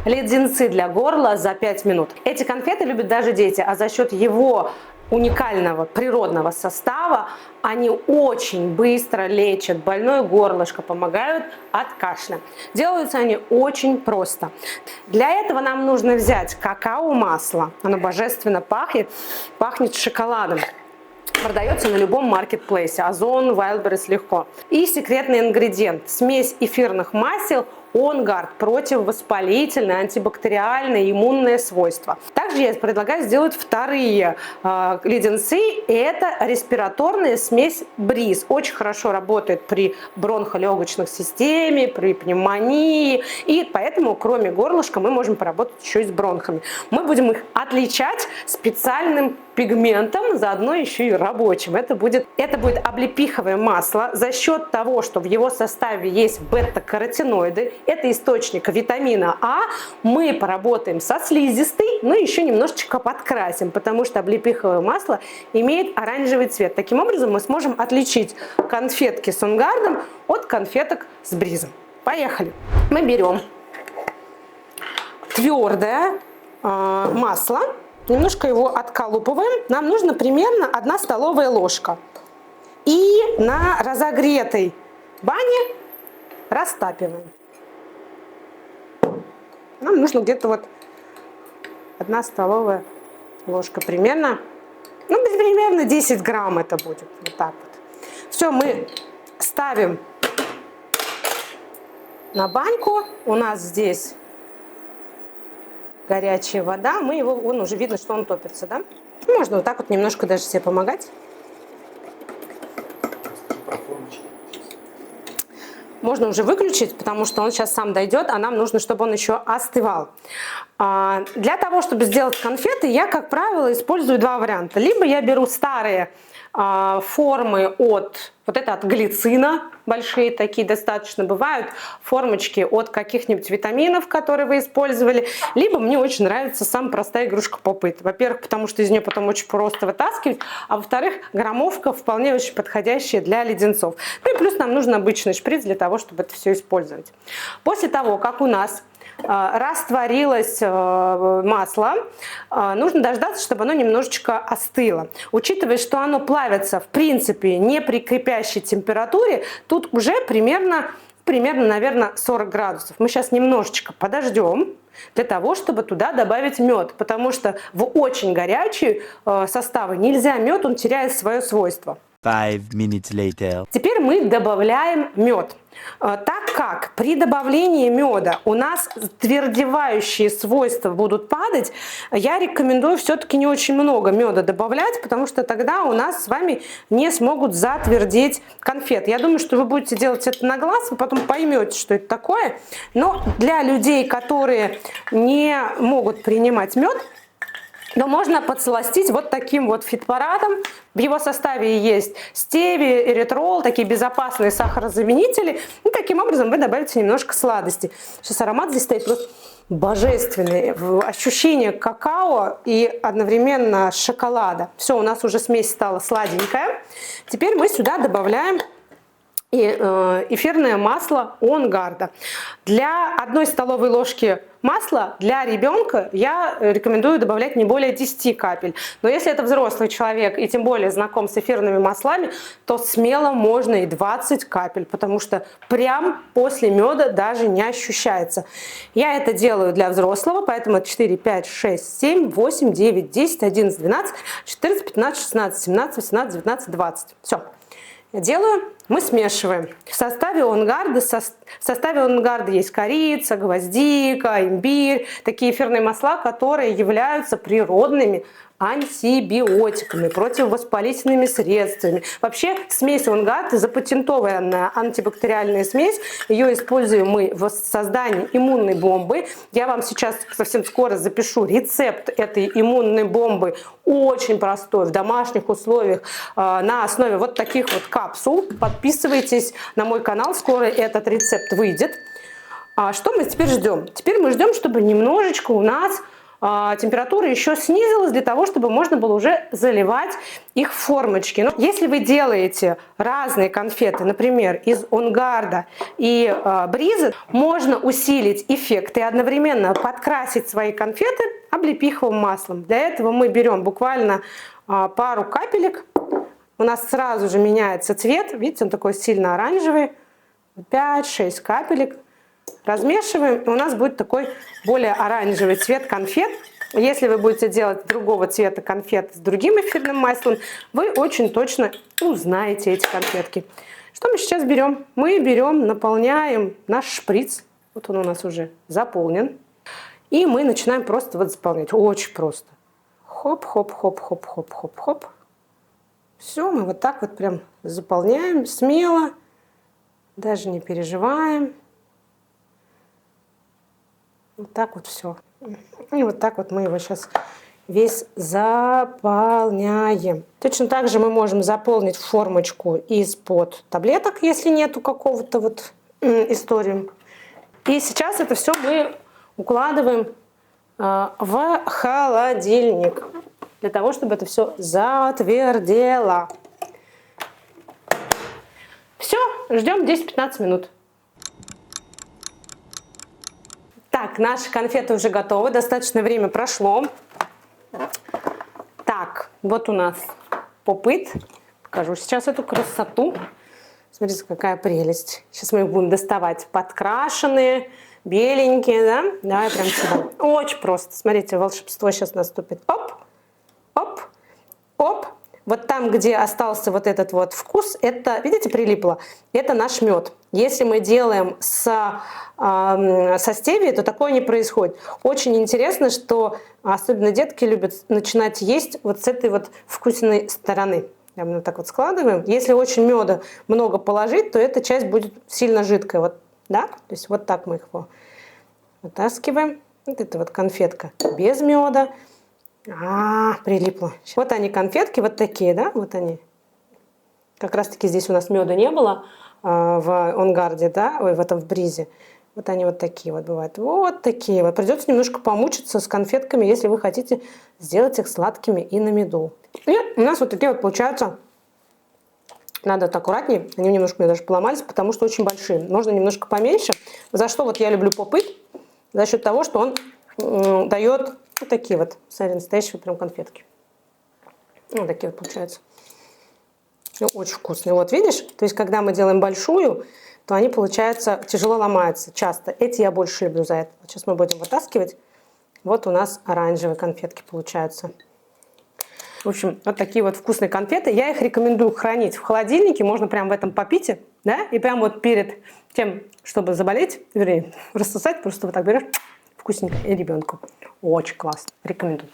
леденцы для горла за 5 минут. Эти конфеты любят даже дети, а за счет его уникального природного состава они очень быстро лечат больное горлышко, помогают от кашля. Делаются они очень просто. Для этого нам нужно взять какао-масло. Оно божественно пахнет шоколадом. Продается на любом маркетплейсе. Озон, Wildberries легко. И секретный ингредиент. Смесь эфирных масел OnGuard. Противовоспалительное, антибактериальное, иммунное свойство. Также я предлагаю сделать вторые леденцы. Это респираторная смесь Breeze. Очень хорошо работает при бронхолегочной системе, при пневмонии. И поэтому, кроме горлышка, мы можем поработать еще и с бронхами. Мы будем их отличать специальным пигментом, заодно еще и рабочим. Это будет облепиховое масло. За счет того, что в его составе есть бета-каротиноиды, это источник витамина А, мы поработаем со слизистой, но еще немножечко подкрасим, потому что облепиховое масло имеет оранжевый цвет. Таким образом мы сможем отличить конфетки с OnGuard от конфеток с Бризом. Поехали! Мы берем твердое масло, немножко его отколупываем. Нам нужно примерно 1 столовая ложка. И на разогретой бане растапливаем. Нам нужно где-то вот 1 столовая ложка примерно. Примерно 10 грамм это будет. Вот так вот. Все, мы ставим на баньку. У нас здесь горячая вода, вон уже видно, что он топится, да? Можно вот так вот немножко даже себе помогать. Можно уже выключить, потому что он сейчас сам дойдет, а нам нужно, чтобы он еще остывал. Для того, чтобы сделать конфеты, я, как правило, использую 2 варианта. Либо я беру старые формы от глицина, большие такие достаточно бывают, формочки от каких-нибудь витаминов, которые вы использовали, либо мне очень нравится самая простая игрушка Pop-It. Во-первых, потому что из нее потом очень просто вытаскивать, а во-вторых, граммовка вполне очень подходящая для леденцов. Ну и плюс нам нужен обычный шприц для того, чтобы это все использовать. После того, как у нас растворилось масло, нужно дождаться, чтобы оно немножечко остыло. Учитывая, что оно плавится в принципе не при кипящей температуре, тут уже примерно, наверное, 40 градусов. Мы сейчас немножечко подождем для того, чтобы туда добавить мед, потому что в очень горячие составы нельзя мед, он теряет свое свойство. 5 minutes later. Теперь мы добавляем мед. Так как при добавлении меда у нас твердевающие свойства будут падать, я рекомендую все-таки не очень много меда добавлять, потому что тогда у нас с вами не смогут затвердеть конфеты. Я думаю, что вы будете делать это на глаз, вы потом поймете, что это такое. Но для людей, которые не могут принимать мед, но можно подсластить вот таким вот фитпарадом. В его составе есть стевия, эритрол, такие безопасные сахарозаменители. И таким образом вы добавите немножко сладости. Сейчас аромат здесь стоит просто божественный. Ощущение какао и одновременно шоколада. Все, у нас уже смесь стала сладенькая. Теперь мы сюда добавляем эфирное масло OnGuard. Для 1 столовой ложки масла для ребенка я рекомендую добавлять не более 10 капель. Но если это взрослый человек и тем более знаком с эфирными маслами, то смело можно и 20 капель, потому что прям после меда даже не ощущается. Я это делаю для взрослого, поэтому 4, 5, 6, 7, 8, 9, 10, 11, 12, 14, 15, 16, 17, 18, 19, 20. Все. Я делаю, мы смешиваем. В составе OnGuard есть корица, гвоздика, имбирь, такие эфирные масла, которые являются природными антибиотиками, противовоспалительными средствами. Вообще смесь OnGuard запатентованная антибактериальная смесь. Ее используем мы в создании иммунной бомбы. Я вам сейчас совсем скоро запишу рецепт этой иммунной бомбы. Очень простой, в домашних условиях, на основе вот таких вот капсул. Подписывайтесь на мой канал, скоро этот рецепт выйдет. Что мы теперь ждем? Теперь мы ждем, чтобы немножечко у нас температура еще снизилась для того, чтобы можно было уже заливать их в формочки. Но если вы делаете разные конфеты, например, из Онгарда и Бризы, можно усилить эффект и одновременно подкрасить свои конфеты облепиховым маслом. Для этого мы берем буквально пару капелек. У нас сразу же меняется цвет. Видите, он такой сильно оранжевый. 5-6 капелек. Размешиваем, и у нас будет такой более оранжевый цвет конфет. Если вы будете делать другого цвета конфет с другим эфирным маслом, вы очень точно узнаете эти конфетки. Что мы сейчас берем? Мы берем, наполняем наш шприц. Вот он у нас уже заполнен. И мы начинаем просто вот заполнять. Очень просто. Хоп-хоп-хоп-хоп-хоп-хоп-хоп. Все, мы вот так вот прям заполняем смело. Даже не переживаем. Вот так вот все. И вот так вот мы его сейчас весь заполняем. Точно так же мы можем заполнить формочку из-под таблеток, если нету какого-то вот истории. И сейчас это все мы укладываем в холодильник, для того, чтобы это все затвердело. Все, ждем 10-15 минут. Так, наши конфеты уже готовы, достаточное время прошло. Так, вот у нас попыт. Покажу сейчас эту красоту. Смотрите, какая прелесть. Сейчас мы их будем доставать подкрашенные, беленькие, да? Давай прям сюда. Очень просто. Смотрите, волшебство сейчас наступит. Оп, оп, оп. Вот там, где остался вот этот вот вкус, это, видите, прилипло, это наш мед. Если мы делаем со стевией, то такое не происходит. Очень интересно, что особенно детки любят начинать есть вот с этой вот вкусной стороны. Мы вот так вот складываем. Если очень меда много положить, то эта часть будет сильно жидкая. Вот, да? То есть вот так мы их вытаскиваем. Вот это вот конфетка без меда. Прилипло. Вот они конфетки, вот такие, да, вот они. Как раз таки здесь у нас меда не было в Онгарде, да, в этом в Бризе. Вот они вот такие вот бывают. Вот такие вот. Придется немножко помучиться с конфетками, если вы хотите сделать их сладкими и на меду. И у нас вот такие вот получаются. Надо вот аккуратнее. Они немножко у меня даже поломались, потому что очень большие. Можно немножко поменьше. За что вот я люблю попыт? За счет того, что он дает вот такие вот, смотри, настоящие прям конфетки. Вот такие вот получаются. Очень вкусные. Вот видишь, то есть когда мы делаем большую, то они, получается, тяжело ломаются часто. Эти я больше люблю за это. Сейчас мы будем вытаскивать. Вот у нас оранжевые конфетки получаются. В общем, вот такие вот вкусные конфеты. Я их рекомендую хранить в холодильнике. Можно прям в этом попите, да, и прям вот перед тем, чтобы заболеть, вернее, рассосать, просто вот так берешь вкусненько и ребенку. Очень классно. Рекомендую.